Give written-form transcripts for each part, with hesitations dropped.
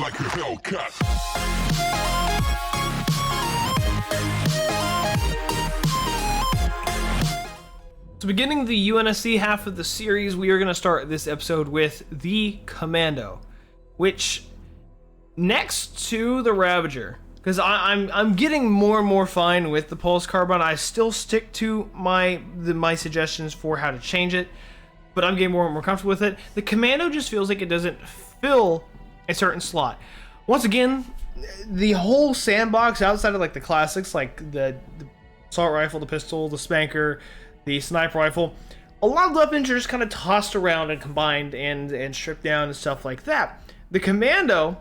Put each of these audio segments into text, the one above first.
like a Hellcat. So beginning the UNSC half of the series, we are going to start this episode with the Commando, which next to the Ravager, because I'm getting more and more fine with the Pulse Carbine. I still stick to my suggestions for how to change it, but I'm getting more and more comfortable with it. The Commando just feels like it doesn't fill a certain slot. Once again, the whole sandbox outside of like the classics, like the assault rifle, the pistol, the spanker, the sniper rifle, a lot of weapons are just kind of tossed around and combined and stripped down and stuff like that. The Commando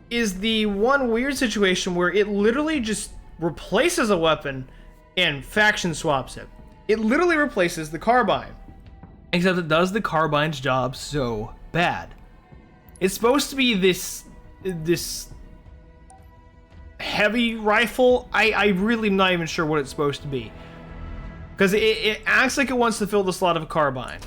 is the one weird situation where it literally just replaces a weapon and faction swaps it. It literally replaces the Carbine, except it does the Carbine's job so bad. It's supposed to be this heavy rifle. I really am not even sure what it's supposed to be, because it acts like it wants to fill the slot of a Carbine,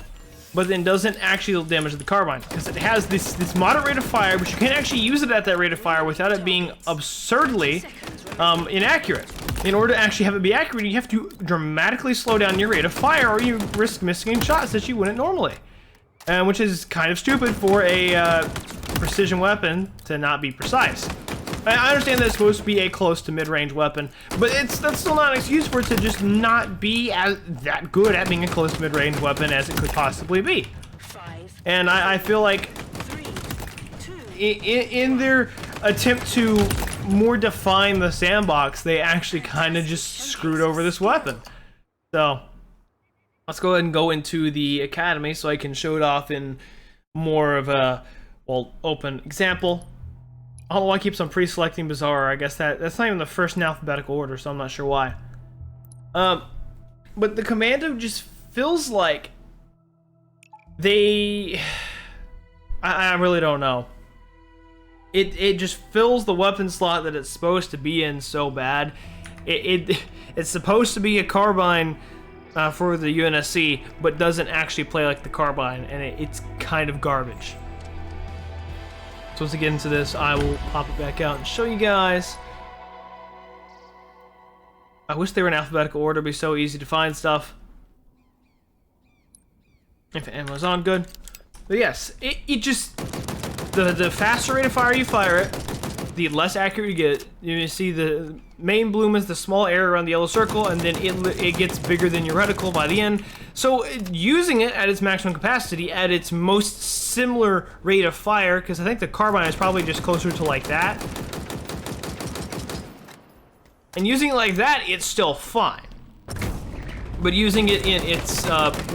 but then doesn't actually deal damage to the Carbine, because it has this moderate rate of fire, but you can't actually use it at that rate of fire without it being absurdly inaccurate. In order to actually have it be accurate, you have to dramatically slow down your rate of fire, or you risk missing shots that you wouldn't normally. Which is kind of stupid for a precision weapon to not be precise. I understand that it's supposed to be a close to mid-range weapon, but that's still not an excuse for it to just not be that good at being a close to mid-range weapon as it could possibly be. And I feel like in their attempt to more define the sandbox, they actually kind of just screwed over this weapon. So let's go ahead and go into the academy so I can show it off in more of a, well, open example. I don't know why I keep on pre-selecting Bizarre. I guess that's not even the first in alphabetical order, so I'm not sure why. But the Commando just feels like they... I really don't know. It just fills the weapon slot that it's supposed to be in so bad. It's supposed to be a Carbine for the UNSC, but doesn't actually play like the Carbine, and it's kind of garbage. So to get into this, I will pop it back out and show you guys. I wish they were in alphabetical order. It'd be so easy to find stuff. If ammo's on, good. But yes, it just... The faster rate of fire you fire it, the less accurate you get. You see the main bloom is the small area around the yellow circle, and then it gets bigger than your reticle by the end. So using it at its maximum capacity, at its most similar rate of fire, because I think the Carbine is probably just closer to like that. And using it like that, it's still fine. But using it in its,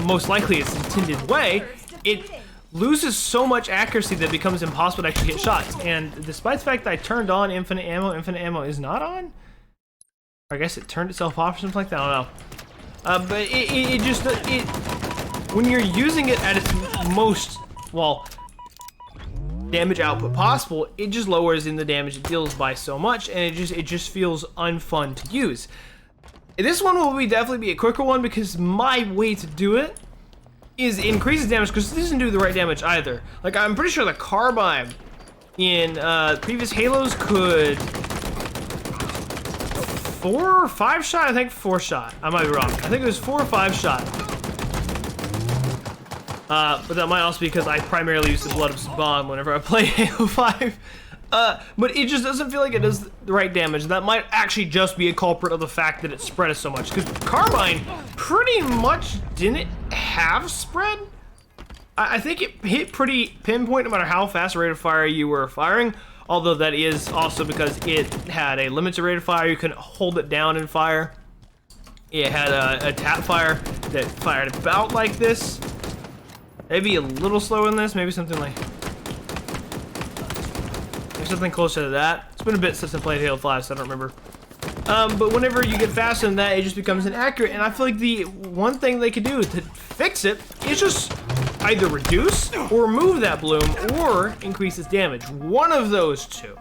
most likely its intended way, it loses so much accuracy that it becomes impossible to actually hit shots. And despite the fact that I turned on infinite ammo is not on? I guess it turned itself off or something like that, I don't know. But it just, when you're using it at its most, well, damage output possible, it just lowers in the damage it deals by so much, and it just feels unfun to use. This one will definitely be a quicker one, because my way to do it is increases damage, because it doesn't do the right damage either. Like, I'm pretty sure the Carbine in previous Halos could 4 or 5 shot? I think 4 shot. I might be wrong. I think it was 4 or 5 shot. But that might also be because I primarily use the Blood of Saban whenever I play Halo 5. But it just doesn't feel like it does the right damage. That might actually just be a culprit of the fact that it spread so much, because Carbine pretty much didn't have spread. I think it hit pretty pinpoint no matter how fast a rate of fire you were firing, although that is also because it had a limited rate of fire. You couldn't hold it down in fire. It had a tap fire that fired about like this. Maybe a little slower than this, maybe something like... something closer to that. It's been a bit since I played Halo 5, so I don't remember. But whenever you get faster than that, it just becomes inaccurate, and I feel like the one thing they could do to fix it is just either reduce or remove that bloom, or increase its damage. One of those two.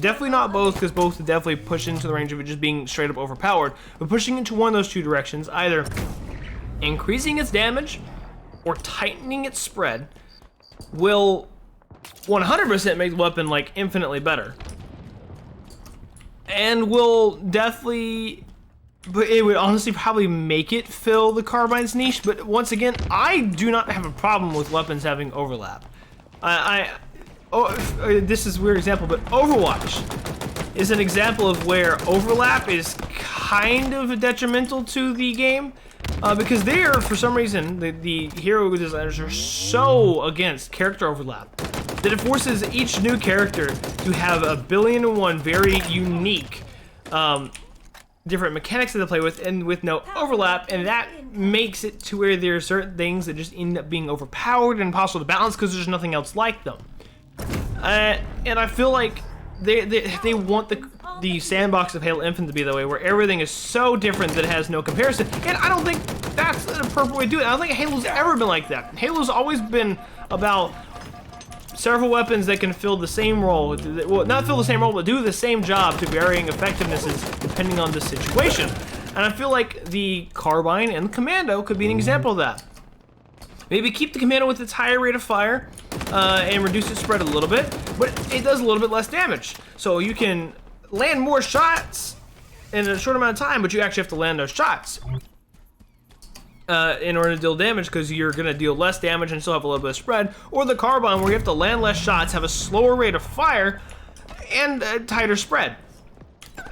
Definitely not both, because both would definitely push into the range of it just being straight up overpowered, but pushing into one of those two directions, either increasing its damage or tightening its spread, will 100% make the weapon like infinitely better. And will definitely, but it would honestly probably make it fill the Carbine's niche. But once again, I do not have a problem with weapons having overlap. This is a weird example, but Overwatch is an example of where overlap is kind of detrimental to the game. Because they are, for some reason, the hero designers are so against character overlap that it forces each new character to have a billion and one very unique different mechanics that they play with, and with no overlap, and that makes it to where there are certain things that just end up being overpowered and impossible to balance because there's nothing else like them. And I feel like they want the sandbox of Halo Infinite to be that way, where everything is so different that it has no comparison. And I don't think that's an appropriate way to do it. I don't think Halo's ever been like that. Halo's always been about several weapons that can fill the same role. Well, not fill the same role, but do the same job to varying effectivenesses depending on the situation. And I feel like the Carbine and the Commando could be an example of that. Maybe keep the Commando with its higher rate of fire and reduce its spread a little bit, but it does a little bit less damage. So you can land more shots in a short amount of time, but you actually have to land those shots in order to deal damage, because you're going to deal less damage and still have a little bit of spread. Or the Carbine, where you have to land less shots, have a slower rate of fire, and a tighter spread.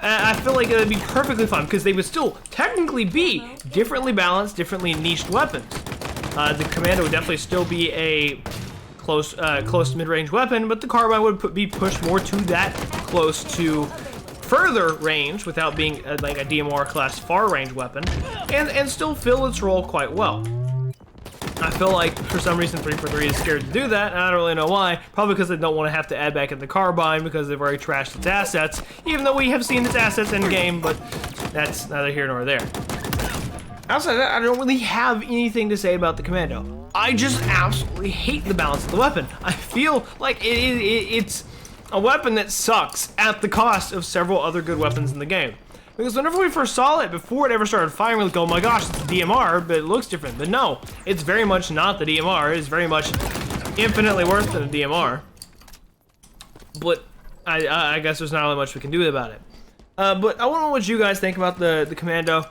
I feel like it would be perfectly fine, because they would still technically be differently balanced, differently niched weapons. The Commando would definitely still be a close to mid-range weapon, but the Carbine would be pushed more to that close to further range without being like a DMR class far range weapon, and still fill its role quite well. I feel like for some reason 343 is scared to do that, and I don't really know why. Probably because they don't want to have to add back in the Carbine because they've already trashed its assets, even though we have seen its assets in game, but that's neither here nor there. Outside of that, I don't really have anything to say about the Commando. I just absolutely hate the balance of the weapon. I feel like it's a weapon that sucks at the cost of several other good weapons in the game. Because whenever we first saw it, before it ever started firing, we're like, oh my gosh, it's a DMR, but it looks different. But no, it's very much not the DMR. It's very much infinitely worse than a DMR. But I guess there's not really much we can do about it. But I want to know what you guys think about the Commando.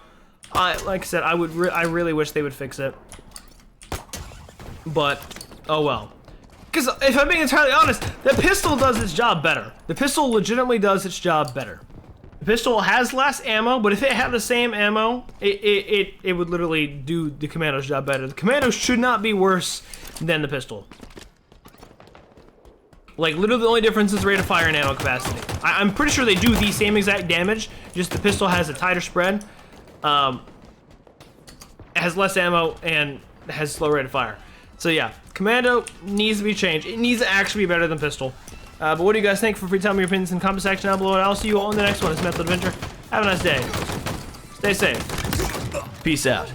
Like I said, I really wish they would fix it. But, oh well. Because if I'm being entirely honest, the pistol does its job better. The pistol legitimately does its job better. The pistol has less ammo, but if it had the same ammo, it would literally do the Commando's job better. The Commando should not be worse than the pistol. Like, literally the only difference is rate of fire and ammo capacity. I'm pretty sure they do the same exact damage, just the pistol has a tighter spread. It has less ammo and has slow rate of fire. So yeah, Commando needs to be changed. It needs to actually be better than pistol. But what do you guys think? Feel free to tell me your opinions in the comment section down below, and I'll see you all in the next one. It's EmeraldAvengerG. Have a nice day. Stay safe. Peace out.